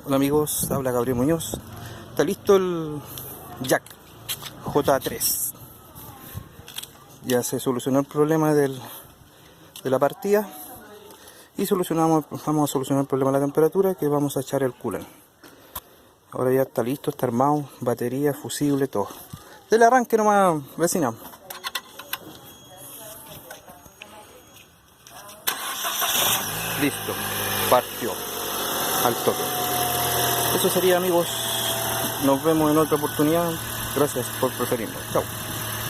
Hola amigos, habla Gabriel Muñoz. Está listo el jack J3. Ya se solucionó el problema de la partida y vamos a solucionar el problema de la temperatura, que vamos a echar el coolant. Ahora ya está listo, está armado, batería, fusible, todo. Del arranque nomás, vecina. Listo, partió al toque. Eso sería, amigos. Nos vemos en otra oportunidad. Gracias por preferirnos. Chao.